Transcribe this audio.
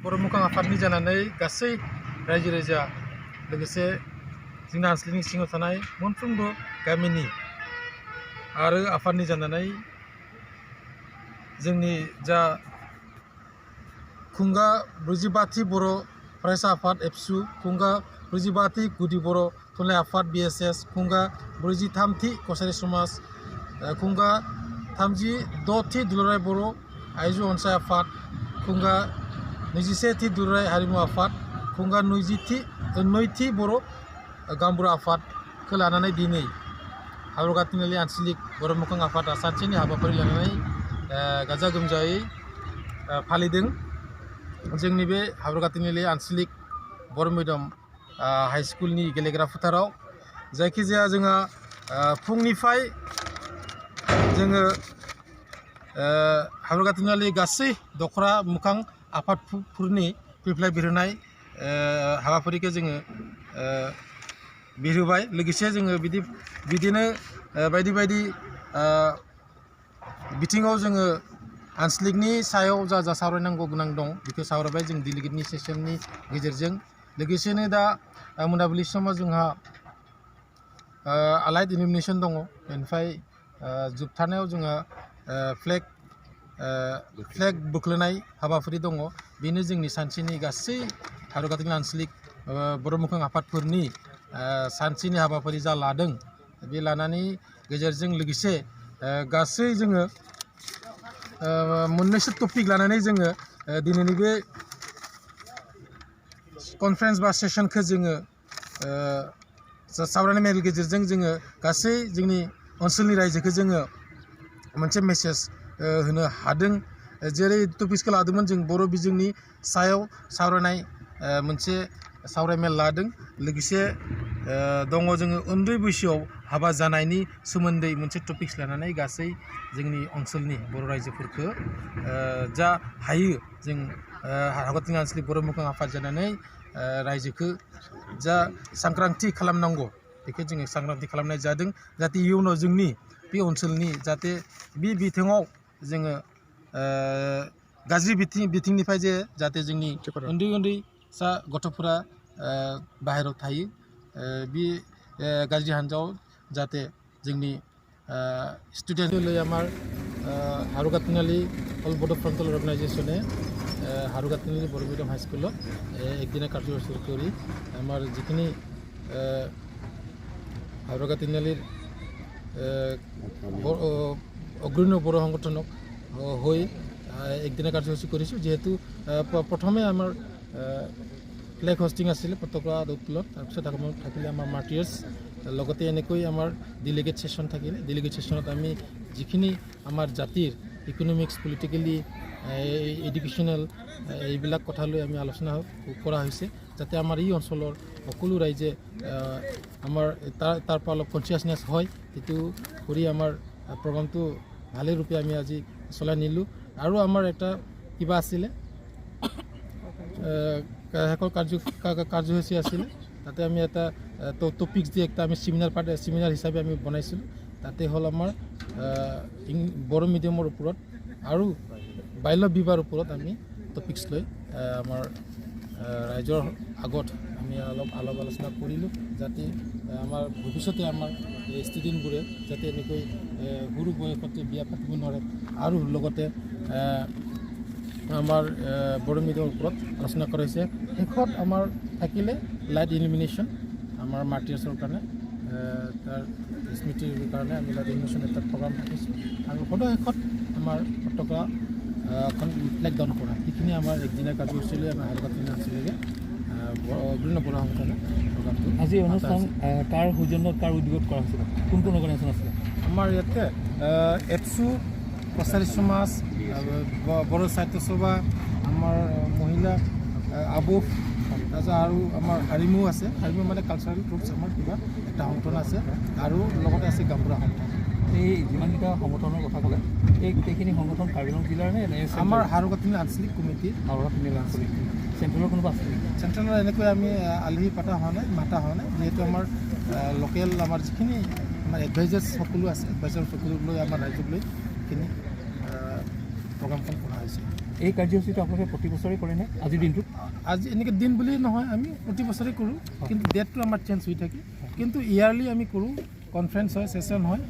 बर' मोखां आफादनि जानानै गासै रायजो राजा लोगोसे जोंनि आनसलिकनि सिङाव थानाय मोनफ्रोमबो गामिनि आरो आफादनि जानानै जोंनि जा खुंगा 45थि बर' फरायसा आफाद एबसु खुंगा 45थि गुदि बर' थुनलाइ आफाद BSS खुंगा 43थि कसारि समाज खुंगा 36थि दुलाराय बर' आइजो अनसाय आफाद खुंगा 21थि दुलाराय हारिमु आफाद खुंगा 2थि बर' गामबुरा आफादखौ लानानै दिनै हाब्रुगा तिनालि आनसलिक बर' मोखां आफादा सानसेनि हाबाफारि लानानै गाजा गोमजायै फालिदों। जोंनि बे हाब्रुगा तिनालि आनसलिक बर' मिडियाम हाई स्कुलनि गेलेग्रा फोथाराव जायखिजाया जोंहा फुंनिफ्राय जोङो हाब्रुगा तिनालि गासै दखरा मोखां आफादफोरनि फैफ्लाय बिरहोनाय हाबाफारिखौ जोङो बिरहोबाय लोगोसे जोङो बिदिनो बायदि बायदि बिथिङाव जोङो आनसलिकनि सायाव जा सावरायनांगौ गोनां दं बेखौ सावरायबाय जों डेलिगेटनि सेसननि गेजेरजों लोगोसेनो दा मोनाबिलि समाव जोंहा आलाइट इलुमिनेशन दङ बेनिफ्राय जोबथारनायाव जोंहा फ्लेग बोख्लायनाय हाबाफारि दङ बेनो जोंनि सानसेनि गासै हाब्रुगा तिनालि आनसलिक बर' मोखां आफादफोरनि सानसेनि हाबाफारि जा लादों बे लानानै गेजेरजों लोगोसे गासै जोङो मोननैसो टपिक लानानै जोङो दिनैनि बे कनफारेन्स बा सेसनखौ जोङो सावरायनाय मेलनि गेजेरजों जोङो गासै जोंनि ओनसोलनि रायजोखौ जोङो मोनसे मेसेज होनो हादों जेरै टपिक्सखौ लादोंमोन जों बर' बिजोंनि सायाव सावरायनाय मोनसे सावरायमेल लादों लोगोसे दङ जोङो उन्दै बैसोआव हाबा जानायनि सोमोन्दै मोनसे टपिक्स लानानै गासै जोंनि ओनसोलनि बर' रायजोफोरखौ जा हायो जों हाब्रुगा तिनालि आनसलिक बर' मोखां आफाद जानानै रायजोखौ जा सांग्रांथि खालामनांगौ बेखौ जोङो सांग्रांथि खालामनाय जादों जाहाथे इयुनाव जोंनि बे ओनसोलनि जाहाथे बे बिथिङाव जोङो गाज्रि बिथिंनिफ्राय जाहाथे जोंनि उन्दै उन्दैसा गथ'फोरा बाहेरायाव थायो बे गाज्रि हान्जायाव जाहाथे जोंनि स्टुडेन्ट আমার হাব্रुगा तिनालि অল বড়ো ফ্রন্টাল অর্গানাইজেশনে হাব্रुगा तिनालि बर' मिडियाम हाई स्कुলত একদিনা কাৰ্যসূচী কৰি আমাৰ যিখিনি হাব্रुगा तिनालिৰ অগ্ৰণীয় বড়ো সংগঠনক হৈ একদিনা কাৰ্যসূচী কৰিছোঁ যেহেতু প্ৰথমে আমাৰ ফ্লেগ হোষ্টিং আছিলে পতাকা উত্তোলন তাৰপিছত থাকিলে আমাৰ মাৰ্টিয়াৰ্ছ লগতে এনেকৈ আমাৰ ডেলিগেট সেশন থাকিলে ডেলিগেট সেশনত আমি যিখিনি আমাৰ জাতিৰ ইকনমিক্স পলিটিকেলি এডুকেশ্যনেল এইবিলাক কথা লৈ আমি আলোচনা কৰা হৈছে যাতে আমাৰ এই অঞ্চলৰ সকলো ৰাইজে আমাৰ তাৰ পৰা অলপ কনচিয়াছনেছ হয় সেইটো কৰি আমাৰ প্ৰগ্ৰামটো ভালে ৰূপে আমি আজি চলাই নিলোঁ আৰু আমাৰ এটা কিবা আছিলে শেষৰ কাৰ্যসূচী আছিলে তাতে আমি এটা টপিক্স দি একটা আমি সেমিনাৰ হিচাপে আমি বনাইছিলোঁ তাতে হ'ল আমাৰ বড়ো মিডিয়ামৰ ওপৰত আৰু বাল্য বিবাহৰ ওপৰত আমি টপিক্স লৈ আমাৰ ৰাইজৰ আগত আমি অলপ আলোচনা কৰিলোঁ যাতে আমাৰ ভৱিষ্যতে আমাৰ ষ্টুডেণ্টবোৰে যাতে এনেকৈ সৰু বয়সতে বিয়া পাতিব নোৱাৰে আৰু লগতে আমাৰ বড়ো মিডিয়ামৰ ওপৰত আলোচনা কৰা হৈছে শেষত আমাৰ থাকিলে লাইট ইলুমিনেশ্যন আমাৰ মাৰ্টিয়াৰ্ছৰ কাৰণে তাৰ স্মৃতিৰ কাৰণে আমি লাইট ইলুমিনেশ্যন এটা প্ৰগ্ৰাম ৰাখিছোঁ আৰু সদায় শেষত আমাৰ পতাকা ফ্লেগ ডাউন কৰা সেইখিনি আমাৰ একদিনীয়া কাৰ্যসূচী লৈ আমাৰ হাব্ৰুगा तिनालि আনচলিকে বিভিন্ন বড়ো সংগঠনে প্ৰগ্ৰামটো আজি অনুষ্ঠান কাৰ সৌজন্যত কাৰ উদ্যোগত কৰা হৈছিল কোন অৰ্গেনাইজেশ্যন আছিলে আমাৰ ইয়াতে এপছু কছাৰী সমাজ বড়ো সাহিত্য সভা আমাৰ মহিলা আবুফ তাৰপিছত আৰু আমাৰ হাৰিমু আছে হাৰিমু মানে কালচাৰেল গ্ৰুপছ আমাৰ কিবা এটা সংগঠন আছে আৰু লগতে আছে গামবুঢ়া সংগঠন এই যিমানকেইটা সংগঠনৰ কথা ক'লে এই গোটেইখিনি সংগঠন কাৰ্বি আংলং জিলাৰ নে আমাৰ হাব্ৰুगा तिनालि আঞ্চলিক কমিটি হাব্ৰুगा तिनालि আঞ্চলিক চেণ্ট্ৰেলৰ কোনোবা আছে চেণ্ট্ৰেলৰ এনেকৈ আমি আলহী মাতা হোৱা নাই যিহেতু আমাৰ লোকেল আমাৰ যিখিনি আমাৰ এডভাইজাৰ্ছ সকলো আছে এডভাইজাৰ সকলো লৈ আমাৰ ৰাইজক লৈ এইখিনি প্ৰগ্ৰামখন কৰা হৈছে এই কাৰ্যসূচীটো আপোনালোকে প্ৰতি বছৰে কৰেনে আজিৰ দিনটোত? আজি এনেকৈ দিন বুলি নহয়, আমি প্ৰতি বছৰে কৰোঁ, কিন্তু ডেটটো আমাৰ চেঞ্জ হৈ থাকে। কিন্তু ইয়াৰলি আমি কৰোঁ, কনফাৰেঞ্চ হয়, ছেশ্যন হয়।